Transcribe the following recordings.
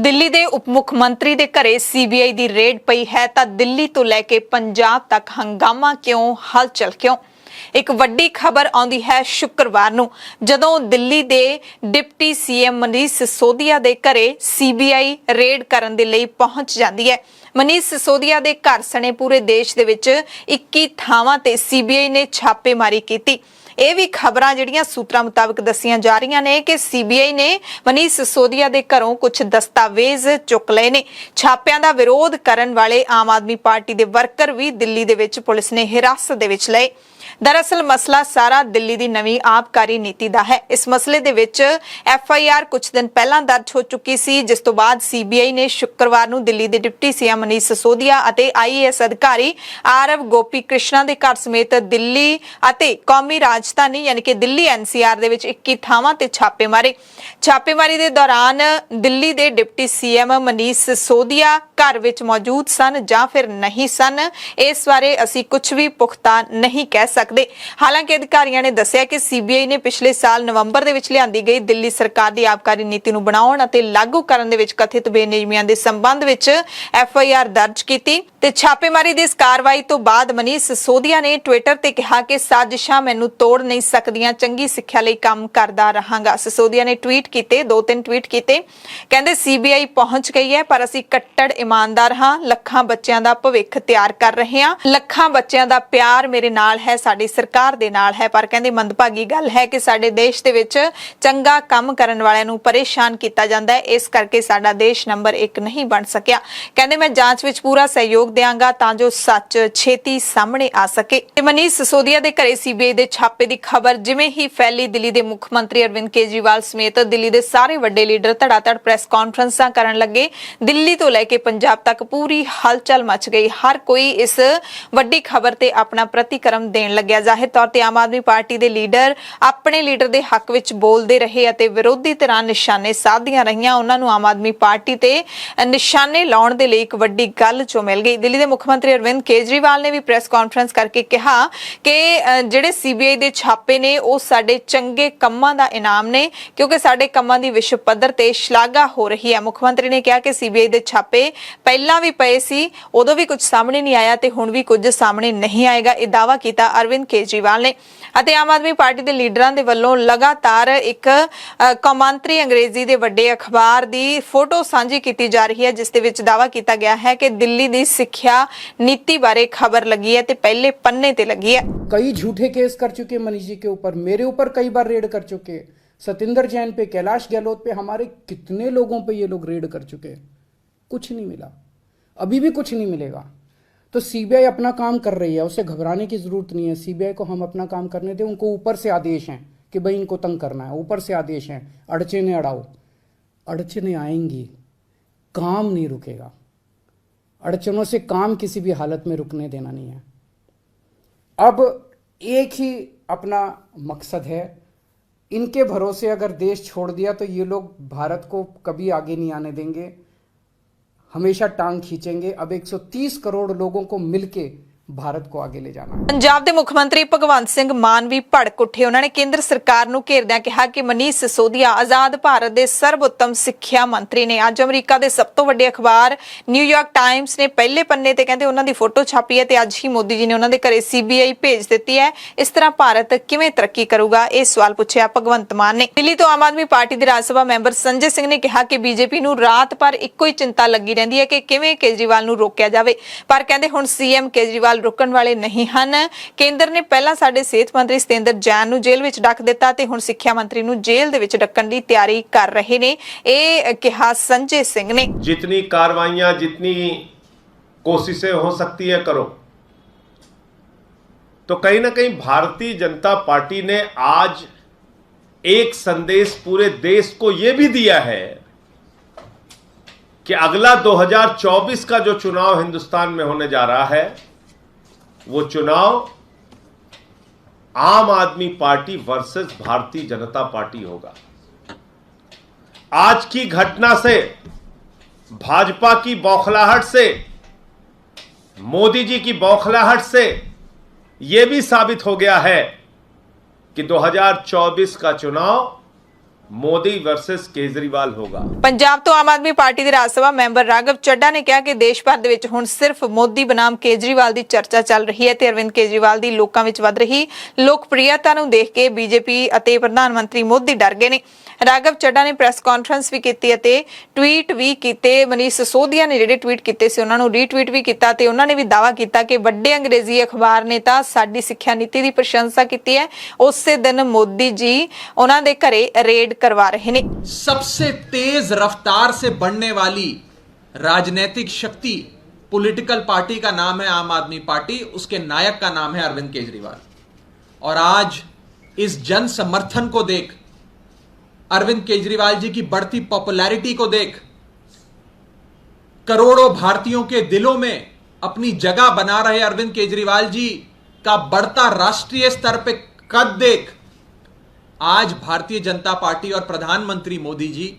दिल्ली के उप मुख्यमंत्री के घरे सीबीआई की रेड पई है तो दिल्ली तो लैके पंजाब तक हंगामा क्यों, हलचल क्यों। एक वड्डी खबर आउंदी है शुक्रवार नूं जदों दिल्ली दे डिप्टी सीएम मनीष सिसोदिया दे घरे सीबीआई रेड करन दे लई पहुंच जांदी है। मनीष सिसोदिया दे घर सने पूरे देश दे विच 21 थावां ते सीबीआई ने छापेमारी कीती। ਇਹ ਵੀ ਖਬਰਾਂ ਜਿਹੜੀਆਂ ਸੂਤਰਾਂ ਮੁਤਾਬਕ ਦੱਸੀਆਂ ਜਾ ਰਹੀਆਂ ਨੇ ਕਿ ਸੀਬੀਆਈ ਨੇ ਮਨੀਸ਼ ਸਿਸੋਦੀਆ ਦੇ ਘਰੋਂ ਕੁਝ ਦਸਤਾਵੇਜ਼ ਚੁੱਕ ਲਏ ਨੇ। ਛਾਪਿਆਂ ਦਾ ਵਿਰੋਧ ਕਰਨ ਵਾਲੇ ਆਮ ਆਦਮੀ ਪਾਰਟੀ ਦੇ ਵਰਕਰ ਵੀ ਦਿੱਲੀ ਦੇ ਵਿੱਚ ਪੁਲਿਸ ਨੇ ਹਿਰਾਸਤ ਦੇ ਵਿੱਚ ਲਏ। दरअसल मसला सारा दिल्ली की नवीं आबकारी नीति का है। इस मसले दे विच FIR कुछ दिन पहला दर्ज हो चुकी सी, जिस तो बाद सीबीआई ने शुक्रवार नूं दिल्ली के डिप्टी सीएम मनीष सिसोदिया अते IAS अधिकारी आरव गोपी कृष्णा के घर समेत दिल्ली अते कौमी राजधानी यानी कि दिल्ली NCR दे विच 21 थावां ते छापे मारे। छापेमारी के दौरान दिल्ली के डिप्टी सीएम मनीष सिसोदिया घर विच मौजूद सन जां फिर नहीं सन, इस बारे असीं कुछ भी पुख्ता नहीं कह सकते। हालांकि अधिकारियों ने दस्सिया कि सीबीआई ने पिछले साल नवंबर दे विच लिआंदी गई दिल्ली सरकार की आबकारी नीति नूं बनाउण अते लागू करन दे विच कथित बेनियमियां दे संबंध विच FIR दर्ज कीती ते छापेमारी दी इस कार्रवाई तो बाद मनीष सिसोदिया ने ट्विटर ते कहा कि साजिशां मैनूं तोड़ नहीं सकदियां, चंगी सिक्ख्या लई काम करदा रहांगा। सिसोदिया ने ट्वीट कीते, 2-3 ट्वीट कीते, कहंदे सीबीआई पहुंच गई है पर असीं कट्टड़ ईमानदार हां, लखां बच्चियां दा भविख तैयार कर रहे हां, लखां बच्चियां दा प्यार मेरे नाल है, साडी सरकार दे नाल है। पर कहंदे मंदभागी गल है कि साडे देश दे विच चंगा काम करन वालियां नूं परेशान कीता जांदा है, इस करके साडा देश नंबर 1 नहीं बन सकिया। कहंदे मैं जांच विच पूरा सहयोग देंगा तां जो सच छेती सामने आ सके। मनीष सिसोदिया दे घरे सीबीआई दे छापे दी खबर जिवें ही फैली, दिल्ली दे मुख मंत्री अरविंद केजरीवाल समेत दिल्ली दे सारे वड्डे लीडर धड़ाधड़ प्रेस कॉन्फ्रेंसां करन लगे। दिल्ली तो लैके पंजाब तक पूरी हलचल मच गई। हर कोई इस वड्डी खबर ते अपना प्रतिक्रम देण लग्या। जाहिर तौर ते आम आदमी पार्टी दे लीडर अपने लीडर दे हक विच बोलदे रहे अते विरोधी धिरां निशाने साधदियां रहियां। उन्हां नूं आम आदमी पार्टी ते निशाने लाउण दे लई एक वड्डी गल चो मिल गई। दिल्ली दे मुख्यमंत्री अरविंद केजरीवाल ने भी प्रेस कॉन्फ्रेंस करके कहा कि ਜਿਹੜੇ सीबीआई ਦੇ ਛਾਪੇ ਨੇ ਉਹ ਸਾਡੇ ਚੰਗੇ ਕੰਮਾਂ ਦਾ ਇਨਾਮ ਨੇ, ਕਿਉਂਕਿ ਸਾਡੇ ਕੰਮਾਂ ਦੀ ਵਿਸ਼ਵ ਪੱਧਰ ਤੇ ਸ਼ਲਾਘਾ ਹੋ ਰਹੀ ਹੈ। ਮੁੱਖ ਮੰਤਰੀ ਨੇ ਕਿਹਾ ਕਿ सीबीआई ਦੇ ਛਾਪੇ ਪਹਿਲਾਂ ਵੀ ਪਏ ਸੀ, ਉਦੋਂ ਵੀ ਕੁਝ ਸਾਹਮਣੇ ਨਹੀਂ ਆਇਆ ਤੇ ਹੁਣ ਵੀ ਕੁਝ ਸਾਹਮਣੇ ਨਹੀਂ ਆਏਗਾ, ਇਹ ਦਾਅਵਾ ਕੀਤਾ ਅਰਵਿੰਦ केजरीवाल ने। ਅਤੇ ਆਮ ਆਦਮੀ ਪਾਰਟੀ ਦੇ ਲੀਡਰਾਂ ਦੇ ਵੱਲੋਂ ਲਗਾਤਾਰ ਇੱਕ ਕੌਮਾਂਤਰੀ ਅੰਗਰੇਜ਼ੀ ਦੇ ਵੱਡੇ ਅਖਬਾਰ ਦੀ ਫੋਟੋ ਸਾਂਝੀ ਕੀਤੀ ਜਾ ਰਹੀ ਹੈ, ਜਿਸ ਦੇ ਵਿੱਚ ਦਾਅਵਾ ਕੀਤਾ ਗਿਆ ਹੈ ਕਿ ਦਿੱਲੀ ਦੀ ਸਿੱਖਿਆ नीति बारे खबर लगी है ते पहले पन्ने ते लगी है। कई झूठे केस कर चुके मनीष जी के ऊपर, मेरे ऊपर कई बार रेड कर चुके, सतिंदर जैन पे, कैलाश गहलोत पे, हमारे कितने लोगों पे ये लोग रेड कर चुके, कुछ नहीं मिला, अभी भी कुछ नहीं मिलेगा। तो सीबीआई अपना काम कर रही है, उसे घबराने की जरूरत नहीं है। सीबीआई को हम अपना काम करने दें, उनको ऊपर से आदेश हैं कि भाई इनको तंग करना है, ऊपर से आदेश हैं, अड़चने अड़ाओ, अड़चने आएंगी, काम नहीं रुकेगा। अड़चनों से काम किसी भी हालत में रुकने देना नहीं है। अब एक ही अपना मकसद है, इनके भरोसे अगर देश छोड़ दिया तो ये लोग भारत को कभी आगे नहीं आने देंगे, हमेशा टांग खींचेंगे। अब 130 करोड़ लोगों को मिलके भारत को आगे ले जाना। पंजाब के मुख्यमंत्री भगवंत सिंह मान भी भड़क उठे। उन्होंने केंद्र सरकार नूं घेरदिआं कहा कि मनीष सिसोदिया आजाद भारत के सर्वोत्तम सिक्ख्या मंत्री ने। अज अमरीका के सब तो वड्डे अखबार न्यूयॉर्क टाइम्स ने पहले पन्ने ते कहंदे उन्हां दी फोटो छापी है ते अज ही मोदी जी ने उन्हां दे घरे सीबीआई भेज दित्ती है। इस तरह भारत किवें तरक्की करूगा, यह सवाल पूछा भगवंत मान ने। दिल्ली तो आम आदमी पार्टी के राज्य सभा मैंबर संजय सिंह ने कहा कि बीजेपी नूं रात भर इक्को ही चिंता लगी रहिंदी है कि किवें केजरीवाल नूं रोकिया जावे, पर कहंदे हुण सीएम केजरीवाल रुकण वाले नहीं ਹਨ। केंद्र ने पहला साडे सेहत मंत्री सतिंदर जैन ਨੂੰ जेल ਵਿੱਚ ਡੱਕ ਦਿੱਤਾ ਤੇ ਹੁਣ ਸਿੱਖਿਆ ਮੰਤਰੀ ਨੂੰ जेल ਦੇ ਵਿੱਚ ਡੱਕਣ ਦੀ ਤਿਆਰੀ ਕਰ ਰਹੇ ਨੇ, ਇਹ ਕਿਹਾ संजय सिंह ने। जितनी कार्रवाइयां, जितनी कोशिशें हो सकती है करो। तो कहीं ना कहीं भारतीय जनता पार्टी ने आज एक संदेश पूरे देश को यह भी दिया है कि अगला 2024 का जो चुनाव हिंदुस्तान में होने जा रहा है वो चुनाव आम आदमी party versus Bharatiya Janata party होगा। आज की घटना से, भाजपा की बौखलाहट से, मोदी जी की बौखलाहट से यह भी साबित हो गया है कि 2024 का चुनाव मोदी वर्सेस केजरीवाल होगा। ਪੰਜਾਬ ਤੋਂ ਆਮ ਆਦਮੀ ਪਾਰਟੀ ਦੇ ਰਾਜ ਸਭਾ ਮੈਂਬਰ ਰਾਘਵ ਚੱਡਾ ਨੇ ਕਿਹਾ ਕਿ ਦੇਸ਼ ਭਰ ਦੇ ਵਿੱਚ ਹੁਣ ਸਿਰਫ ਮੋਦੀ ਬਨਾਮ ਕੇਜਰੀਵਾਲ ਦੀ ਚਰਚਾ ਚੱਲ ਰਹੀ ਹੈ ਤੇ ਅਰਵਿੰਦ ਕੇਜਰੀਵਾਲ ਦੀ ਲੋਕਾਂ ਵਿੱਚ ਵੱਧ ਰਹੀ ਲੋਕਪ੍ਰਿਯਤਾ ਨੂੰ ਦੇਖ ਕੇ ਬੀਜੇਪੀ ਅਤੇ ਪ੍ਰਧਾਨ ਮੰਤਰੀ ਮੋਦੀ ਡਰ ਗਏ ਨੇ। ਰਾਘਵ ਚੱਡਾ ਨੇ ਪ੍ਰੈਸ ਕਾਨਫਰੰਸ ਵੀ ਕੀਤੀ ਅਤੇ ਟਵੀਟ ਵੀ ਕੀਤੇ। ਮਨੀਸ਼ ਸਿਸੋਦੀਆ ਨੇ ਜਿਹੜੇ ਟਵੀਟ ਕੀਤੇ ਸੀ ਉਹਨਾਂ ਨੂੰ ਰੀਟਵੀਟ ਵੀ ਕੀਤਾ ਤੇ ਉਹਨਾਂ ਨੇ ਵੀ ਦਾਅਵਾ ਕੀਤਾ ਕਿ ਵੱਡੇ ਅੰਗਰੇਜ਼ੀ ਅਖਬਾਰ ਨੇ ਤਾਂ ਸਾਡੀ ਸਿੱਖਿਆ ਨੀਤੀ ਦੀ ਪ੍ਰਸ਼ੰਸਾ ਕੀਤੀ ਹੈ। ਉਸੇ ਦਿਨ ਮੋਦੀ ਜੀ ਉਹਨਾਂ ਦੇ ਘਰੇ ਰੇਡ करवा रहे ने। सबसे तेज रफ्तार से बढ़ने वाली राजनीतिक शक्ति पॉलिटिकल पार्टी का नाम है आम आदमी पार्टी, उसके नायक का नाम है अरविंद केजरीवाल। और आज इस जन समर्थन को देख, अरविंद केजरीवाल जी की बढ़ती पॉपुलैरिटी को देख, करोड़ों भारतीयों के दिलों में अपनी जगह बना रहे अरविंद केजरीवाल जी का बढ़ता राष्ट्रीय स्तर पे कद देख आज भारतीय जनता पार्टी और प्रधानमंत्री मोदी जी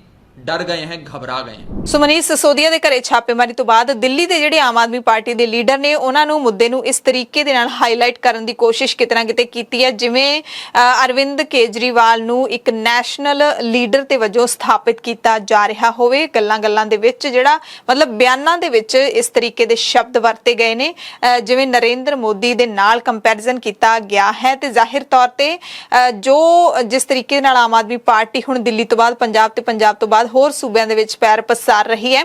डर गए हैं, घबरा गए हैं। ਸੋ ਮਨੀਸ਼ ਸਿਸੋਦੀਆ ਦੇ ਘਰੇ ਛਾਪੇਮਾਰੀ ਤੋਂ ਬਾਅਦ ਦਿੱਲੀ ਦੇ ਜਿਹੜੇ ਆਮ ਆਦਮੀ ਪਾਰਟੀ ਦੇ ਲੀਡਰ ਨੇ ਉਹਨਾਂ ਨੂੰ ਮੁੱਦੇ ਨੂੰ ਇਸ ਤਰੀਕੇ ਦੇ ਨਾਲ ਹਾਈਲਾਈਟ ਕਰਨ ਦੀ ਕੋਸ਼ਿਸ਼ ਕਿਤੇ ਨਾ ਕਿਤੇ ਕੀਤੀ ਹੈ ਜਿਵੇਂ ਅਰਵਿੰਦ ਕੇਜਰੀਵਾਲ ਨੂੰ ਇੱਕ ਨੈਸ਼ਨਲ ਲੀਡਰ ਤੇ ਵਜੋਂ ਸਥਾਪਿਤ ਕੀਤਾ ਜਾ ਰਿਹਾ ਹੋਵੇ। ਗੱਲਾਂ ਦੇ ਵਿੱਚ ਜਿਹੜਾ ਮਤਲਬ ਬਿਆਨਾਂ ਦੇ ਵਿੱਚ ਇਸ ਤਰੀਕੇ ਦੇ ਸ਼ਬਦ ਵਰਤੇ ਗਏ ਨੇ ਜਿਵੇਂ ਨਰਿੰਦਰ ਮੋਦੀ ਦੇ ਨਾਲ ਕੰਪੈਰੀਜ਼ਨ ਕੀਤਾ ਗਿਆ ਹੈ ਤੇ ਜ਼ਾਹਿਰ ਤੌਰ ਤੇ ਜੋ ਜਿਸ ਤਰੀਕੇ ਨਾਲ ਆਮ ਆਦਮੀ ਪਾਰਟੀ ਹੁਣ ਦਿੱਲੀ ਤੋਂ ਬਾਅਦ ਪੰਜਾਬ ਤੇ ਪੰਜਾਬ ਤੋਂ ਬਾਅਦ ਹੋਰ ਸੂਬਿਆਂ ਦੇ ਵਿੱਚ ਪੈਰ ਪਸਾਰ ਰਹੀ ਹੈ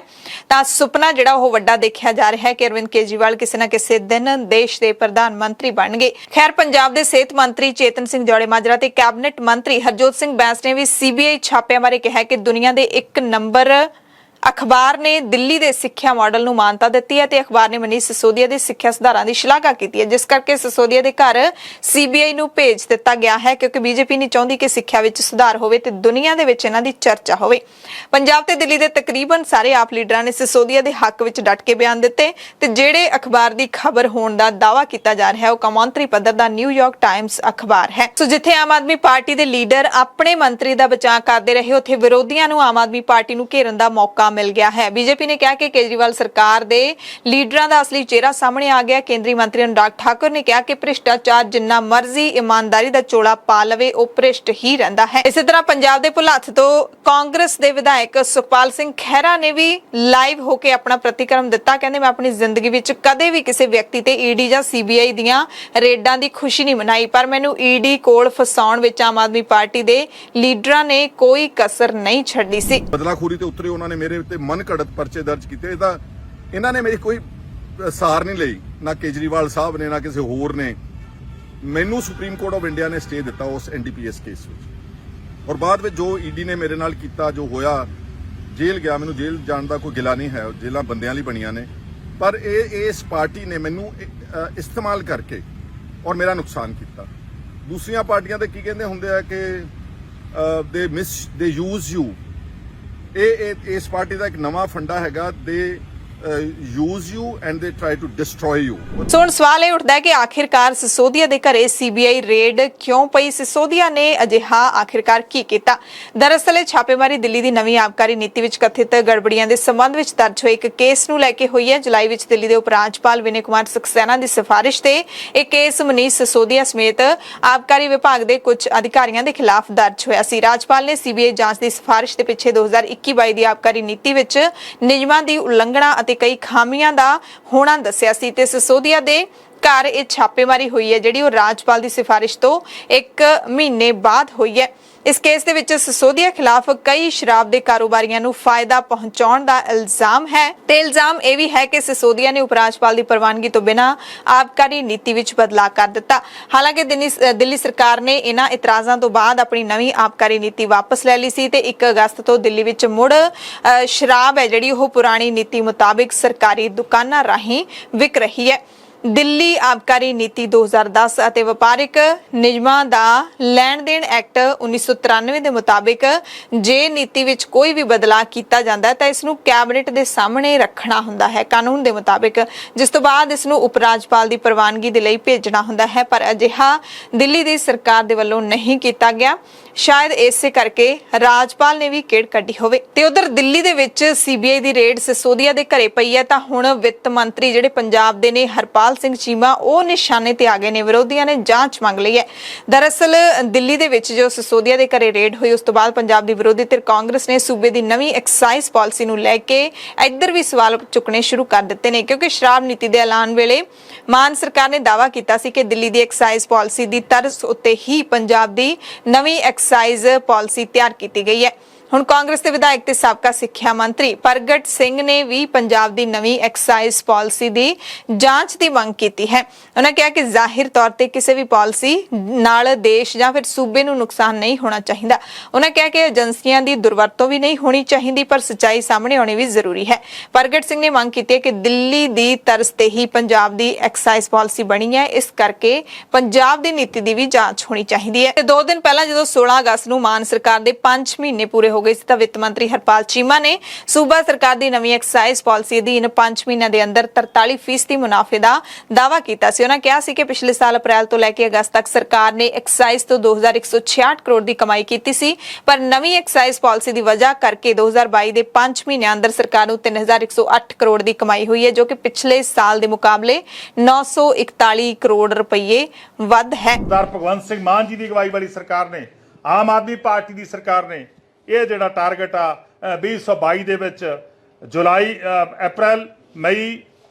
ਤਾਂ ਸੁਪਨਾ ਜਿਹੜਾ ਉਹ ਵੱਡਾ ਦੇਖਿਆ ਜਾ ਰਿਹਾ ਹੈ ਕਿ ਅਰਵਿੰਦ ਕੇਜਰੀਵਾਲ ਕਿਸੇ ਨਾ ਕਿਸੇ ਦਿਨ ਦੇਸ਼ ਦੇ ਪ੍ਰਧਾਨ ਮੰਤਰੀ ਬਣਨਗੇ। ਖੈਰ ਪੰਜਾਬ ਦੇ ਸਿਹਤ ਮੰਤਰੀ ਚੇਤਨ ਸਿੰਘ ਜੌੜੇ ਮਾਜਰਾ ਤੇ ਕੈਬਨਿਟ ਮੰਤਰੀ ਹਰਜੋਤ ਸਿੰਘ ਬੈਂਸ ਨੇ ਵੀ ਸੀਬੀਆਈ ਛਾਪਿਆਂ ਬਾਰੇ ਕਿਹਾ ਕਿ ਦੁਨੀਆ ਦੇ ਇੱਕ ਨੰਬਰ ਅਖਬਾਰ ਨੇ ਦਿੱਲੀ ਦੇ ਸਿੱਖਿਆ ਮਾਡਲ ਨੂੰ ਮਾਨਤਾ ਦਿੱਤੀ ਹੈ ਤੇ ਅਖਬਾਰ ਨੇ ਮਨੀਸ਼ ਸਿਸੋਦੀਆ ਦੇ ਸਿੱਖਿਆ ਸੁਧਾਰਾਂ ਦੀ ਸ਼ਲਾਘਾ ਕੀਤੀ ਹੈ ਜਿਸ ਕਰਕੇ ਸਿਸੋਦੀਆ ਦੇ ਘਰ ਸੀਬੀਆਈ ਨੂੰ ਭੇਜ ਦਿੱਤਾ ਗਿਆ ਹੈ ਕਿਉਂਕਿ ਬੀਜੇਪੀ ਨਹੀਂ ਚਾਹੁੰਦੀ ਕਿ ਸਿੱਖਿਆ ਵਿੱਚ ਸੁਧਾਰ ਹੋਵੇ ਤੇ ਦੁਨੀਆ ਦੇ ਵਿੱਚ ਇਹਨਾਂ ਦੀ ਚਰਚਾ ਹੋਵੇ। ਪੰਜਾਬ ਤੇ ਦਿੱਲੀ ਦੇ ਤਕਰੀਬਨ ਸਾਰੇ ਆਪ ਲੀਡਰਾਂ ਨੇ ਸਿਸੋਦੀਆ ਦੇ ਹੱਕ ਵਿੱਚ ਡਟ ਕੇ ਬਿਆਨ ਦਿੱਤੇ ਤੇ ਜਿਹੜੇ ਅਖਬਾਰ ਦੀ ਖਬਰ ਹੋਣ ਦਾ ਦਾਅਵਾ ਕੀਤਾ ਜਾ ਰਿਹਾ ਹੈ ਉਹ ਕੌਮਾਂਤਰੀ ਪੱਧਰ ਦਾ ਨਿਊਯਾਰਕ ਟਾਈਮਸ ਅਖਬਾਰ ਹੈ। ਸੋ ਜਿੱਥੇ ਆਮ ਆਦਮੀ ਪਾਰਟੀ ਦੇ ਲੀਡਰ ਆਪਣੇ ਮੰਤਰੀ ਦਾ ਬਚਾਅ ਕਰਦੇ ਰਹੇ ਉੱਥੇ ਵਿਰੋਧੀਆਂ ਨੂੰ ਆਮ ਆਦਮੀ ਪਾਰਟੀ ਨੂੰ ਘੇਰਨ ਦਾ ਮੌਕਾ ਮਿਲ ਗਿਆ ਹੈ। ਬੀਜੇਪੀ ਨੇ ਕਿਹਾ ਕਿ ਕੇਜਰੀਵਾਲ ਸਰਕਾਰ ਦੇ ਲੀਡਰਾਂ ਦਾ ਅਸਲੀ ਚਿਹਰਾ ਸਾਹਮਣੇ ਆ ਗਿਆ। ਕੇਂਦਰੀ ਮੰਤਰੀ ਅਨੁਰਾਗ ਠਾਕੁਰ ਨੇ ਕਿਹਾ ਕਿ ਭ੍ਰਿਸ਼ਟਾਚਾਰ ਜਿੰਨਾ ਮਰਜ਼ੀ ਇਮਾਨਦਾਰੀ ਦਾ ਚੋਲਾ ਪਾ ਲਵੇ ਉਹ ਭ੍ਰਿਸ਼ਟ ਹੀ ਰਹਿੰਦਾ ਹੈ। ਇਸੇ ਤਰ੍ਹਾਂ ਪੰਜਾਬ ਦੇ ਭੁਲੱਥ ਤੋਂ ਕਾਂਗਰਸ ਦੇ ਵਿਧਾਇਕ ਸੁਖਪਾਲ ਸਿੰਘ ਖਹਿਰਾ ਨੇ ਵੀ ਲਾਈਵ ਹੋ ਕੇ ਆਪਣਾ ਪ੍ਰਤੀਕਰਮ ਦਿੱਤਾ। ਕਹਿੰਦੇ ਮੈਂ ਆਪਣੀ ਜ਼ਿੰਦਗੀ ਵਿੱਚ ਕਦੇ ਵੀ ਕਿਸੇ ਵਿਅਕਤੀ ਤੇ ਈਡੀ ਜਾਂ ਸੀਬੀਆਈ ਦੀਆਂ ਰੇਡਾਂ ਦੀ ਖੁਸ਼ੀ ਨਹੀਂ ਮਨਾਈ ਪਰ ਮੈਨੂੰ ਈਡੀ ਕੋਲ ਫਸਾਉਣ ਵਿੱਚ ਆਮ ਆਦਮੀ ਪਾਰਟੀ ਦੇ ਲੀਡਰਾਂ ਨੇ ਕੋਈ ਕਸਰ ਨਹੀਂ ਛੱਡੀ ਸੀ। ਬਦਲਾਖੋਰੀ ਤੇ ਉਤਰੇ ਉਹਨਾਂ ਨੇ ਮੇਰੇ ਉੱਤੇ ਮਨ ਘੜਤ ਪਰਚੇ ਦਰਜ ਕੀਤੇ। ਇਹਦਾ ਇਹਨਾਂ ਨੇ ਮੇਰੀ ਕੋਈ ਸਾਰ ਨਹੀਂ ਲਈ, ਨਾ ਕੇਜਰੀਵਾਲ ਸਾਹਿਬ ਨੇ ਨਾ ਕਿਸੇ ਹੋਰ ਨੇ। ਮੈਨੂੰ ਸੁਪਰੀਮ ਕੋਰਟ ਆਫ ਇੰਡੀਆ ਨੇ ਸਟੇ ਦਿੱਤਾ ਉਸ ਐਨਡੀਪੀਐਸ ਕੇਸ ਵਿੱਚ ਔਰ ਬਾਅਦ ਵਿੱਚ ਜੋ ਈਡੀ ਨੇ ਮੇਰੇ ਨਾਲ ਕੀਤਾ ਜੋ ਹੋਇਆ ਜੇਲ੍ਹ ਗਿਆ। ਮੈਨੂੰ ਜੇਲ੍ਹ ਜਾਣ ਦਾ ਕੋਈ ਗਿਲਾ ਨਹੀਂ ਹੈ, ਜੇਲ੍ਹਾਂ ਬੰਦਿਆਂ ਲਈ ਬਣੀਆਂ ਨੇ ਪਰ ਇਸ ਪਾਰਟੀ ਨੇ ਮੈਨੂੰ ਇਸਤੇਮਾਲ ਕਰਕੇ ਔਰ ਮੇਰਾ ਨੁਕਸਾਨ ਕੀਤਾ। ਦੂਸਰੀਆਂ ਪਾਰਟੀਆਂ ਤੇ ਕੀ ਕਹਿੰਦੇ ਹੁੰਦੇ ਆ ਕਿ ਦੇ ਯੂਜ਼ ਯੂ। ਇਸ ਪਾਰਟੀ ਦਾ ਇੱਕ ਨਵਾਂ ਫੰਡਾ ਹੈਗਾ ਦੇ use you and they try to destroy you। ਸੋ ਹੁਣ ਸਵਾਲ ਇਹ ਉੱਠਦਾ ਹੈ ਕਿ ਆਖਿਰਕਾਰ ਸਿਸੋਦੀਆ ਦੇ ਘਰੇ ਸੀਬੀਆਈ ਰੇਡ ਕਿਉਂ ਪਈ? ਸਿਸੋਦੀਆ ਨੇ ਅਜਿਹਾ ਆਖਿਰਕਾਰ ਕੀ ਕੀਤਾ? ਦਰਅਸਲ ਇਹ ਛਾਪੇਮਾਰੀ ਦਿੱਲੀ ਦੀ ਨਵੀਂ ਆਬਕਾਰੀ ਨੀਤੀ ਵਿੱਚ ਕਥਿਤ ਗੜਬੜੀਆਂ ਦੇ ਸੰਬੰਧ ਵਿੱਚ ਦਰਜ ਹੋਏ ਇੱਕ ਕੇਸ ਨੂੰ ਲੈ ਕੇ ਹੋਈ ਹੈ। ਜੁਲਾਈ ਵਿੱਚ ਦਿੱਲੀ ਦੇ ਉਪ ਰਾਜਪਾਲ ਵਿਨੇ ਕੁਮਾਰ ਸਕਸੈਨਾ ਦੀ ਸਿਫਾਰਿਸ਼ ਤੇ ਇਹ ਕੇਸ ਮਨੀਸ਼ ਸਿਸੋਦੀਆ ਸਮੇਤ ਆਬਕਾਰੀ ਵਿਭਾਗ ਦੇ ਕੁਝ ਅਧਿਕਾਰੀਆਂ ਦੇ ਖਿਲਾਫ ਦਰਜ ਹੋਇਆ ਸੀ। ਰਾਜਪਾਲ ਨੇ ਸੀਬੀਆਈ ਜਾਂਚ ਦੀ ਸਿਫਾਰਿਸ਼ ਦੇ ਪਿੱਛੇ 2021-22 ਦੀ ਆਬਕਾਰੀ ਨੀਤੀ ਵਿੱਚ ਨਿਯਮਾਂ ਦੀ ਉਲੰਘਣਾ ਅਤੇ ਕਈ ਖਾਮੀਆਂ ਦਾ ਹੋਣਾ ਦੱਸਿਆ ਸੀ ਤੇ ਸਿਸੋਦੀਆ ਦੇ ਘਰ ਇਹ ਛਾਪੇਮਾਰੀ ਹੋਈ ਹੈ ਜਿਹੜੀ ਉਹ ਰਾਜਪਾਲ ਦੀ ਸਿਫਾਰਿਸ਼ ਤੋਂ 1 ਮਹੀਨੇ ਬਾਅਦ ਹੋਈ ਹੈ। ਇਸ ਕੇਸ ਦੇ ਵਿੱਚ ਸਿਸੋਦੀਆ ਖਿਲਾਫ ਕਈ ਸ਼ਰਾਬ ਦੇ ਕਾਰੋਬਾਰੀਆਂ ਨੂੰ ਫਾਇਦਾ ਪਹੁੰਚਾਉਣ ਦਾ ਇਲਜ਼ਾਮ ਹੈ ਤੇ ਇਲਜ਼ਾਮ ਇਹ ਵੀ ਹੈ ਕਿ ਸਿਸੋਦੀਆ ਨੇ ਉਪ ਰਾਜਪਾਲ ਦੀ ਪ੍ਰਵਾਨਗੀ ਤੋਂ ਬਿਨਾਂ ਆਬਕਾਰੀ ਨੀਤੀ ਵਿੱਚ ਬਦਲਾਅ ਕਰ ਦਿੱਤਾ। ਹਾਲਾਂਕਿ ਦਿੱਲੀ ਸਰਕਾਰ ਨੇ ਇਹਨਾਂ ਇਤਰਾਜ਼ਾਂ ਤੋਂ ਬਾਅਦ ਆਪਣੀ ਨਵੀਂ ਆਬਕਾਰੀ ਨੀਤੀ ਵਾਪਸ ਲੈ ਲਈ ਸੀ ਤੇ 1 ਅਗਸਤ ਤੋਂ ਦਿੱਲੀ ਵਿੱਚ ਮੁੜ ਸ਼ਰਾਬ ਹੈ ਜਿਹੜੀ ਉਹ ਪੁਰਾਣੀ ਨੀਤੀ ਮੁਤਾਬਿਕ ਸਰਕਾਰੀ ਦੁਕਾਨਾਂ ਰਾਹੀਂ ਵਿਕ ਰਹੀ ਹੈ। ਦਿੱਲੀ ਆਬਕਾਰੀ ਨੀਤੀ 2010 ਅਤੇ ਵਪਾਰਿਕ ਨਿਯਮਾਂ ਦਾ ਲੈਣ ਦੇਣ ਐਕਟ 1993 ਦੇ ਮੁਤਾਬਿਕ ਜੇ ਨੀਤੀ ਵਿੱਚ ਕੋਈ ਵੀ ਬਦਲਾਅ ਕੀਤਾ ਜਾਂਦਾ ਹੈ ਤਾਂ ਇਸ ਨੂੰ ਕੈਬਨਿਟ ਦੇ ਸਾਹਮਣੇ ਰੱਖਣਾ ਹੁੰਦਾ ਹੈ ਕਾਨੂੰਨ ਦੇ ਮੁਤਾਬਿਕ, ਜਿਸ ਤੋਂ ਬਾਅਦ ਇਸ ਨੂੰ ਉਪ ਰਾਜਪਾਲ ਦੀ ਪ੍ਰਵਾਨਗੀ ਦੇ ਲਈ ਭੇਜਣਾ ਹੁੰਦਾ ਹੈ ਪਰ ਅਜਿਹਾ ਦਿੱਲੀ ਦੀ ਸਰਕਾਰ ਦੇ ਵੱਲੋਂ ਨਹੀਂ ਕੀਤਾ ਗਿਆ। ਸ਼ਾਇਦ ਇਸੇ ਕਰਕੇ ਰਾਜਪਾਲ ਨੇ ਵੀ ਕਿਹੜ ਕੱਢੀ ਹੋਵੇ। ਤੇ ਉਧਰ ਦਿੱਲੀ ਦੇ ਵਿੱਚ ਸੀਬੀਆਈ ਦੀ ਰੇਡ ਸਿਸੋਦੀਆ ਦੇ ਘਰੇ ਪਈ ਹੈ ਤਾਂ ਹੁਣ ਵਿੱਤ ਮੰਤਰੀ ਜਿਹੜੇ ਪੰਜਾਬ ਦੇ ਨੇ ਹਰਪਾਲ ਹਰਪਾਲ ਸਿੰਘ ਚੀਮਾ ਉਹ ਨਿਸ਼ਾਨੇ ਤੇ ਆ ਗਏ ਨੇ। ਵਿਰੋਧੀਆਂ ਨੇ ਜਾਂਚ ਮੰਗ ਲਈ ਹੈ। ਦਰਅਸਲ ਦਿੱਲੀ ਦੇ ਵਿੱਚ ਜੋ ਸਿਸੋਦੀਆ ਦੇ ਘਰੇ ਰੇਡ ਹੋਈ, ਉਸ ਤੋਂ ਬਾਅਦ ਪੰਜਾਬ ਦੀ ਵਿਰੋਧੀ ਧਿਰ ਕਾਂਗਰਸ ਨੇ ਸੂਬੇ ਦੀ ਨਵੀਂ ਐਕਸਾਈਜ਼ ਪਾਲਿਸੀ ਨੂੰ ਲੈ ਕੇ ਇੱਧਰ ਵੀ ਸਵਾਲ ਚੁੱਕਣੇ ਸ਼ੁਰੂ ਕਰ ਦਿੱਤੇ ਨੇ, ਕਿਉਂਕਿ ਸ਼ਰਾਬ ਨੀਤੀ ਦੇ ਐਲਾਨ ਵੇਲੇ ਮਾਨ ਸਰਕਾਰ ਨੇ ਦਾਅਵਾ ਕੀਤਾ ਸੀ ਕਿ ਦਿੱਲੀ ਦੀ ਐਕਸਾਈਜ਼ ਪਾਲਿਸੀ ਦੀ ਤਰਜ਼ ਉੱਤੇ ਹੀ ਪੰਜਾਬ ਦੀ ਨਵੀਂ ਐਕਸਾਈਜ਼ ਪਾਲਿਸੀ ਤਿਆਰ ਕੀਤੀ ਗਈ ਹੈ। ਹੁਣ ਕਾਂਗਰਸ ਦੇ ਵਿਧਾਇਕ ਤੇ ਸਾਬਕਾ ਸਿੱਖਿਆ ਮੰਤਰੀ ਪ੍ਰਗਟ ਸਿੰਘ ਨੇ ਵੀ ਪੰਜਾਬ ਦੀ ਨਵੀਂ ਐਕਸਾਈਜ਼ ਪਾਲਿਸੀ ਦੀ ਜਾਂਚ ਦੀ ਮੰਗ ਕੀਤੀ ਹੈ। ਉਹਨਾਂ ਕਿਹਾ ਕਿ ਜ਼ਾਹਿਰ ਤੌਰ ਤੇ ਕਿਸੇ ਵੀ ਪਾਲਿਸੀ ਨਾਲ ਦੇਸ਼ ਜਾਂ ਫਿਰ ਸੂਬੇ ਨੂੰ ਨੁਕਸਾਨ ਨਹੀਂ ਹੋਣਾ ਚਾਹੀਦਾ। ਉਹਨਾਂ ਕਿਹਾ ਕਿ ਏਜੰਸੀਆਂ ਦੀ ਦੁਰਵਰਤੋਂ ਵੀ ਨਹੀਂ ਹੋਣੀ ਚਾਹੀਦੀ, ਪਰ ਸੱਚਾਈ ਸਾਹਮਣੇ ਆਉਣੀ ਵੀ ਜ਼ਰੂਰੀ ਹੈ। ਪ੍ਰਗਟ ਸਿੰਘ ਨੇ ਮੰਗ ਕੀਤੀ ਹੈ ਕਿ ਦਿੱਲੀ ਦੀ ਤਰਜ਼ ਤੇ ਹੀ ਪੰਜਾਬ ਦੀ ਐਕਸਾਈਜ਼ ਪਾਲਿਸੀ ਬਣੀ ਹੈ, ਇਸ ਕਰਕੇ ਪੰਜਾਬ ਦੀ ਨੀਤੀ ਦੀ ਵੀ ਜਾਂਚ ਹੋਣੀ ਚਾਹੀਦੀ ਹੈ। ਤੇ 2 ਦਿਨ ਪਹਿਲਾਂ ਜਦੋਂ 16 ਅਗਸਤ ਨੂੰ ਮਾਨ ਸਰਕਾਰ ਦੇ 5 ਮਹੀਨੇ ਪੂਰੇ ਹੋ ਗਏ ਸੀ ਤਾਂ ਵਿੱਤ ਮੰਤਰੀ ਹਰਪਾਲ ਚੀਮਾ ਨੇ ਸੂਬਾ ਸਰਕਾਰ ਦੀ ਨਵੀਂ ਐਕਸਾਈਜ਼ ਪਾਲਿਸੀ ਅਧੀਨ 5 ਮਹੀਨਿਆਂ ਦੇ ਅੰਦਰ 43% ਮੁਨਾਫੇ ਦਾ ਦਾਅਵਾ ਕੀਤਾ ਸੀ। ਉਹਨਾਂ ਕਿਹਾ ਸੀ ਕਿ ਪਿਛਲੇ ਸਾਲ ਅਪ੍ਰੈਲ ਤੋਂ ਲੈ ਕੇ ਅਗਸਤ ਤੱਕ ਸਰਕਾਰ ਨੇ ਐਕਸਾਈਜ਼ ਤੋਂ 2166 ਕਰੋੜ ਦੀ ਕਮਾਈ ਕੀਤੀ ਸੀ, ਪਰ ਨਵੀਂ ਐਕਸਾਈਜ਼ ਪਾਲਿਸੀ ਦੀ ਵਜ੍ਹਾ ਕਰਕੇ 2022 ਦੇ 5 ਮਹੀਨਿਆਂ ਅੰਦਰ ਸਰਕਾਰ ਨੂੰ 3108 ਕਰੋੜ ਦੀ ਕਮਾਈ ਹੋਈ ਹੈ, ਜੋ ਕਿ ਪਿਛਲੇ ਸਾਲ ਦੇ ਮੁਕਾਬਲੇ 941 ਕਰੋੜ ਰੁਪਏ ਵੱਧ ਹੈ। ਸਰਦਾਰ ਭਗਵੰਤ ਸਿੰਘ ਮਾਨ ਜੀ ਦੀ ਅਗਵਾਈ ਵਾਲੀ ਸਰਕਾਰ ਨੇ, ਆਮ ਆਦਮੀ ਪਾਰਟੀ ਦੀ ਸਰਕਾਰ ਨੇ ਇਹ ਜਿਹੜਾ ਟਾਰਗੇਟ ਆ 2022 ਦੇ ਵਿੱਚ ਜੁਲਾਈ ਅਪ੍ਰੈਲ ਮਈ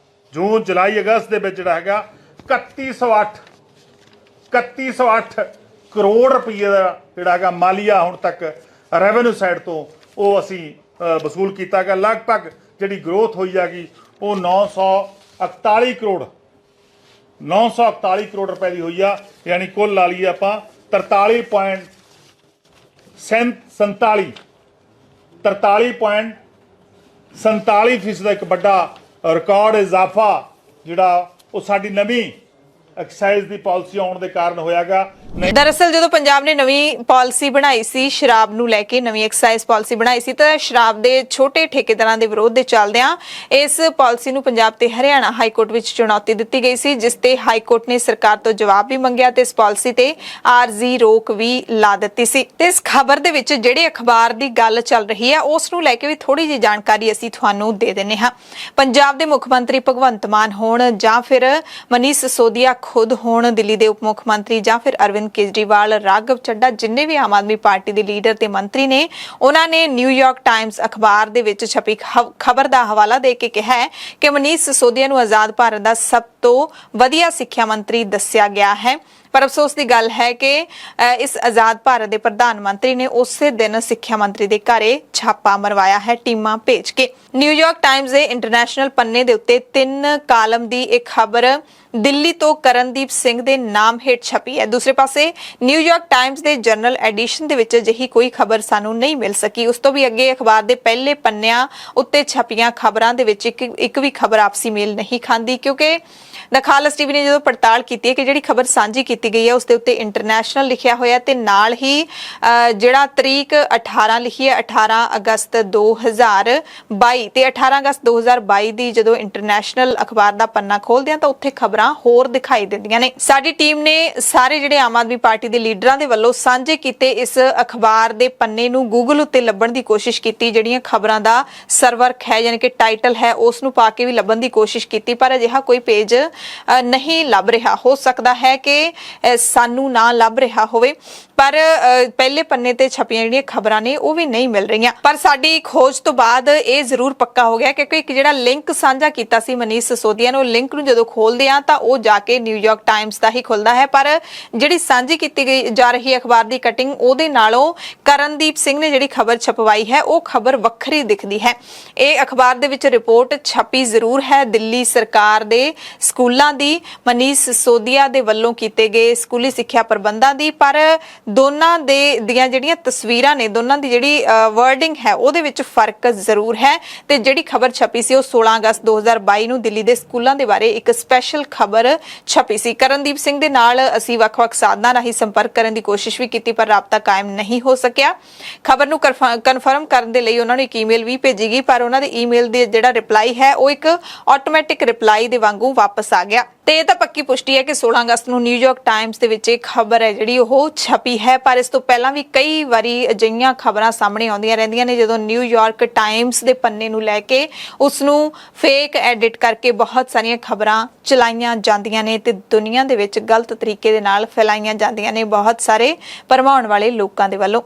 ਜੂਨ ਜੁਲਾਈ ਅਗਸਤ ਦੇ ਵਿੱਚ ਜਿਹੜਾ ਹੈਗਾ 3108 ਕਰੋੜ ਰੁਪਏ ਦਾ ਜਿਹੜਾ ਹੈਗਾ ਮਾਲੀਆ ਹੁਣ ਤੱਕ ਰੈਵਨਿਊ ਸਾਈਡ ਤੋਂ ਉਹ ਅਸੀਂ ਵਸੂਲ ਕੀਤਾ ਗਿਆ। ਲਗਭਗ ਜਿਹੜੀ ਗਰੋਥ ਹੋਈ ਹੈਗੀ ਉਹ 941 ਕਰੋੜ ਰੁਪਏ ਦੀ ਹੋਈ ਆ, ਯਾਨੀ ਕੁੱਲ ਲਾ ਲਈਏ ਆਪਾਂ 43.47% ਦਾ ਇੱਕ ਵੱਡਾ ਰਿਕਾਰਡ ਇਜ਼ਾਫਾ ਜਿਹੜਾ ਉਹ ਸਾਡੀ ਨਵੀਂ ਐਕਸਾਈਜ਼ ਦੀ ਪਾਲਿਸੀ ਆਉਣ ਦੇ ਕਾਰਨ ਹੋਇਆਗਾ। ਦਰਅਸਲ ਜਦੋਂ ਪੰਜਾਬ ਨੇ ਨਵੀਂ ਪਾਲਿਸੀ ਬਣਾਈ ਸੀ, ਸ਼ਰਾਬ ਨੂੰ ਲੈ ਕੇ ਨਵੀਂ ਐਕਸਾਈਜ਼ ਪਾਲਿਸੀ ਬਣਾਈ ਸੀ, ਤਾਂ ਸ਼ਰਾਬ ਦੇ ਛੋਟੇ ਠੇਕੇਦਾਰਾਂ ਦੇ ਵਿਰੋਧ ਦੇ ਚੱਲਦਿਆਂ ਇਸ ਪਾਲਿਸੀ ਨੂੰ ਪੰਜਾਬ ਤੇ ਹਰਿਆਣਾ ਹਾਈ ਕੋਰਟ ਵਿੱਚ ਚੁਣੌਤੀ ਦਿੱਤੀ ਗਈ ਸੀ, ਜਿਸ ਤੇ ਹਾਈ ਕੋਰਟ ਨੇ ਸਰਕਾਰ ਤੋਂ ਜਵਾਬ ਵੀ ਮੰਗਿਆ ਤੇ ਇਸ ਪਾਲਿਸੀ ਤੇ ਆਰਜ਼ੀ ਰੋਕ ਵੀ ਲਾ ਦਿੱਤੀ ਸੀ। ਤੇ ਇਸ ਖਬਰ ਦੇ ਵਿੱਚ ਜਿਹੜੇ ਅਖਬਾਰ ਦੀ ਗੱਲ ਚੱਲ ਰਹੀ ਹੈ ਉਸ ਨੂੰ ਲੈ ਕੇ ਵੀ ਥੋੜੀ ਜਿਹੀ ਜਾਣਕਾਰੀ ਅਸੀਂ ਤੁਹਾਨੂੰ ਦੇ ਦਿੰਨੇ ਹਾਂ। ਪੰਜਾਬ ਦੇ ਮੁੱਖ ਮੰਤਰੀ ਭਗਵੰਤ ਮਾਨ ਹੋਣ ਜਾਂ ਫਿਰ ਮਨੀਸ਼ ਸਿਸੋਦੀਆ ਖੁਦ ਹੋਣ, ਦਿੱਲੀ ਦੇ ਉਪ ਮੁੱਖ ਮੰਤਰੀ ਜਾਂ ਫਿਰ ਅਰਵਿੰਦ ਕੇਜਰੀਵਾਲ, ਰਾਘਵ ਚੱਡਾ, ਜਿੰਨੇ ਵੀ ਆਮ ਆਦਮੀ ਪਾਰਟੀ ਦੇ ਲੀਡਰ ਤੇ ਮੰਤਰੀ ਨੇ, ਉਹਨਾਂ ਨੇ ਨਿਊਯਾਰਕ ਟਾਈਮਜ਼ ਅਖਬਾਰ ਦੇ ਵਿੱਚ ਛਪੀ ਖਬਰ ਦਾ ਹਵਾਲਾ ਦੇ ਕੇ ਕਿਹਾ ਹੈ ਕਿ ਮਨੀਸ਼ ਸਿਸੋਦੀਆ ਨੂੰ ਆਜ਼ਾਦ ਭਾਰਤ ਦਾ ਸਭ ਤੋਂ ਵਧੀਆ ਸਿੱਖਿਆ ਮੰਤਰੀ ਦੱਸਿਆ ਗਿਆ ਹੈ। ਪਰ ਅਫਸੋਸ ਦੀ ਗੱਲ ਹੈ ਕਿ ਇਸ ਆਜ਼ਾਦ ਭਾਰਤ ਦੇ ਪ੍ਰਧਾਨ ਮੰਤਰੀ ਨੇ ਉਸੇ ਦਿਨ ਸਿੱਖਿਆ ਮੰਤਰੀ ਦੇ ਘਰੇ ਛਾਪਾ ਮਰਵਾਇਆ ਹੈ, ਟੀਮਾਂ ਭੇਜ ਕੇ। ਨਿਊਯਾਰਕ ਟਾਈਮਜ਼ ਦੇ ਇੰਟਰਨੈਸ਼ਨਲ ਪੰਨੇ ਦੇ ਉੱਤੇ 3 ਕਾਲਮ ਦੀ ਇੱਕ ਖਬਰ ਦਿੱਲੀ ਤੋਂ ਕਰਨਦੀਪ ਸਿੰਘ ਦੇ ਨਾਮ ਹੇਠ ਛਪੀ ਹੈ। ਦੂਸਰੇ ਪਾਸੇ ਨਿਊਯਾਰਕ ਟਾਈਮਜ਼ ਦੇ ਜਰਨਲ ਐਡੀਸ਼ਨ ਦੇ ਵਿੱਚ ਅਜਿਹੀ ਕੋਈ ਖਬਰ ਸਾਨੂੰ ਨਹੀਂ ਮਿਲ ਸਕੀ। ਉਸ ਤੋਂ ਵੀ ਅੱਗੇ ਅਖਬਾਰ ਦੇ ਪਹਿਲੇ ਪੰਨਿਆਂ ਉੱਤੇ ਛਪੀਆਂ ਖਬਰਾਂ ਦੇ ਵਿੱਚ ਇੱਕ ਵੀ ਖਬਰ ਆਪਸੀ ਮੇਲ ਨਹੀਂ ਖਾਂਦੀ, ਕਿਉਂਕਿ ਦ ਖਾਲਸ ਟੀਵੀ ਨੇ ਜਦੋਂ ਪੜਤਾਲ ਕੀਤੀ ਹੈ ਕਿ ਜਿਹੜੀ ਖਬਰ ਸਾਂਝੀ ਕੀਤੀ ਗਈ ਹੈ ਉਸ ਦੇ ਉੱਤੇ ਇੰਟਰਨੈਸ਼ਨਲ ਲਿਖਿਆ ਹੋਇਆ ਤੇ ਨਾਲ ਹੀ ਜਿਹੜਾ ਤਰੀਕ 18 ਲਿਖੀ ਹੈ 18 ਅਗਸਤ 2022 ਤੇ 18 ਅਗਸਤ 2022 ਦੀ ਜਦੋਂ ਇੰਟਰਨੈਸ਼ਨਲ ਅਖਬਾਰ ਦਾ ਪੰਨਾ ਖੋਲਦੇ ਆ ਤਾਂ ਉੱਥੇ ਖਬਰਾਂ ਹੋਰ ਦਿਖਾਈ ਦਿੰਦੀਆਂ ਨੇ। ਸਾਡੀ ਟੀਮ ਨੇ ਸਾਰੇ ਜਿਹੜੇ ਆਮ ਆਦਮੀ ਪਾਰਟੀ ਦੇ ਲੀਡਰਾਂ ਦੇ ਵੱਲੋਂ ਸਾਂਝੇ ਕੀਤੇ ਇਸ ਅਖਬਾਰ ਦੇ ਪੰਨੇ ਨੂੰ ਗੂਗਲ ਉੱਤੇ ਲੱਭਣ ਦੀ ਕੋਸ਼ਿਸ਼ ਕੀਤੀ, ਜਿਹੜੀਆਂ ਖਬਰਾਂ ਦਾ ਸਰਵਰਕ ਹੈ ਯਾਨੀ ਕਿ ਟਾਈਟਲ ਹੈ ਉਸ ਨੂੰ ਪਾ ਕੇ ਵੀ ਲੱਭਣ ਦੀ ਕੋਸ਼ਿਸ਼ ਕੀਤੀ, ਪਰ ਅਜਿਹਾ ਕੋਈ ਪੇਜ ਨਹੀਂ ਲੱਭ ਰਿਹਾ। ਹੋ ਸਕਦਾ ਹੈ ਕਿ ਸਾਨੂੰ ਨਾ ਲੱਭ ਰਿਹਾ ਹੋਵੇ, ਪਰ ਪਹਿਲੇ ਪੰਨੇ ਤੇ ਛਪੀਆਂ ਜਿਹੜੀਆਂ ਖਬਰਾਂ ਨੇ ਉਹ ਵੀ ਨਹੀਂ ਮਿਲ ਰਹੀਆਂ। ਪਰ ਸਾਡੀ ਖੋਜ ਤੋਂ ਬਾਅਦ ਇਹ ਜ਼ਰੂਰ ਪੱਕਾ ਹੋ ਗਿਆ ਕਿਉਂਕਿ ਇੱਕ ਜਿਹੜਾ ਲਿੰਕ ਸਾਂਝਾ ਕੀਤਾ ਸੀ ਮਨੀਸ਼ ਸਿਸੋਦੀਆ ਨੇ, ਉਹ ਲਿੰਕ ਨੂੰ ਜਦੋਂ ਖੋਲਦੇ ਆ ਤਾਂ ਉਹ ਜਾ ਕੇ ਨਿਊਯਾਰਕ ਟਾਈਮਜ਼ ਦਾ ਹੀ ਖੁੱਲਦਾ ਹੈ, ਪਰ ਜਿਹੜੀ ਸਾਂਝੀ ਕੀਤੀ ਗਈ ਜਾ ਰਹੀ ਅਖਬਾਰ ਦੀ ਕਟਿੰਗ ਉਹਦੇ ਨਾਲੋਂ ਕਰਨਦੀਪ ਸਿੰਘ ਨੇ ਜਿਹੜੀ ਖਬਰ ਛਪਵਾਈ ਹੈ ਉਹ ਖਬਰ ਵੱਖਰੀ ਦਿਖਦੀ ਹੈ। ਇਹ ਅਖਬਾਰ ਦੇ ਵਿੱਚ ਰਿਪੋਰਟ ਛਪੀ ਜ਼ਰੂਰ ਹੈ ਦਿੱਲੀ ਸਰਕਾਰ ਦੇ ਸਕੂਲਾਂ ਦੀ, ਮਨੀਸ਼ ਸਿਸੋਦੀਆ ਦੇ ਵੱਲੋਂ ਕੀਤੇ ਗਏ ਸਕੂਲੀ ਸਿੱਖਿਆ ਪ੍ਰਬੰਧਾਂ ਦੀ, ਪਰ ਦੋਨਾਂ ਦੀਆਂ ਜਿਹੜੀਆਂ ਤਸਵੀਰਾਂ ਨੇ, ਦੋਨਾਂ ਦੀ ਜਿਹੜੀ ਵਰਡਿੰਗ ਹੈ ਉਹਦੇ ਵਿੱਚ ਫਰਕ ਜ਼ਰੂਰ ਹੈ। ਤੇ ਜਿਹੜੀ ਖਬਰ ਛਪੀ ਸੀ ਉਹ 16 ਅਗਸਤ 2022 ਨੂੰ ਦਿੱਲੀ ਦੇ ਸਕੂਲਾਂ ਦੇ ਬਾਰੇ ਇੱਕ ਸਪੈਸ਼ਲ ਖਬਰ ਛਪੀ ਸੀ। ਕਰਨਦੀਪ ਸਿੰਘ ਦੇ ਨਾਲ ਅਸੀਂ ਵੱਖ-ਵੱਖ ਸਾਧਨਾਂ ਰਾਹੀਂ ਸੰਪਰਕ ਕਰਨ ਦੀ ਕੋਸ਼ਿਸ਼ ਵੀ ਕੀਤੀ, ਪਰ ਰਾਬਤਾ ਕਾਇਮ ਨਹੀਂ ਹੋ ਸਕਿਆ। ਖਬਰ ਨੂੰ ਕਨਫਰਮ ਕਰਨ ਦੇ ਲਈ ਉਹਨਾਂ ਨੂੰ ਇੱਕ ਈਮੇਲ ਵੀ ਭੇਜੀ ਗਈ, ਪਰ ਉਹਨਾਂ ਦੇ ਈਮੇਲ ਦੇ ਜਿਹੜਾ ਰਿਪਲਾਈ ਹੈ ਉਹ ਇੱਕ ਆਟੋਮੈਟਿਕ ਰਿਪਲਾਈ ਦੇ ਵਾਂਗੂ ਵਾਪਸ ਵਾਪਸ ਆ ਗਿਆ। ਤੇ ਇਹ ਤਾਂ ਪੱਕੀ ਪੁਸ਼ਟੀ ਹੈ ਕਿ 16 ਅਗਸਤ ਨੂੰ ਨਿਊਯਾਰਕ ਟਾਈਮਸ ਦੇ ਵਿੱਚ ਇਹ ਖਬਰ ਹੈ ਜਿਹੜੀ ਉਹ ਛਪੀ ਹੈ, ਪਰ ਇਸ ਤੋਂ ਪਹਿਲਾਂ ਵੀ ਕਈ ਵਾਰੀ ਅਜਿਹੀਆਂ ਖਬਰਾਂ ਸਾਹਮਣੇ ਆਉਂਦੀਆਂ ਰਹਿੰਦੀਆਂ ਨੇ ਜਦੋਂ ਨਿਊਯਾਰਕ ਟਾਈਮਸ ਦੇ ਪੰਨੇ ਨੂੰ ਲੈ ਕੇ ਉਸ ਨੂੰ ਫੇਕ ਐਡਿਟ ਕਰਕੇ ਬਹੁਤ ਸਾਰੀਆਂ ਖਬਰਾਂ ਚਲਾਈਆਂ ਜਾਂਦੀਆਂ ਨੇ ਤੇ ਦੁਨੀਆ ਦੇ ਵਿੱਚ ਗਲਤ ਤਰੀਕੇ ਦੇ ਨਾਲ ਫੈਲਾਈਆਂ ਜਾਂਦੀਆਂ ਨੇ ਬਹੁਤ ਸਾਰੇ ਭਰਮਾਉਣ ਵਾਲੇ ਲੋਕਾਂ ਦੇ ਵੱਲੋਂ।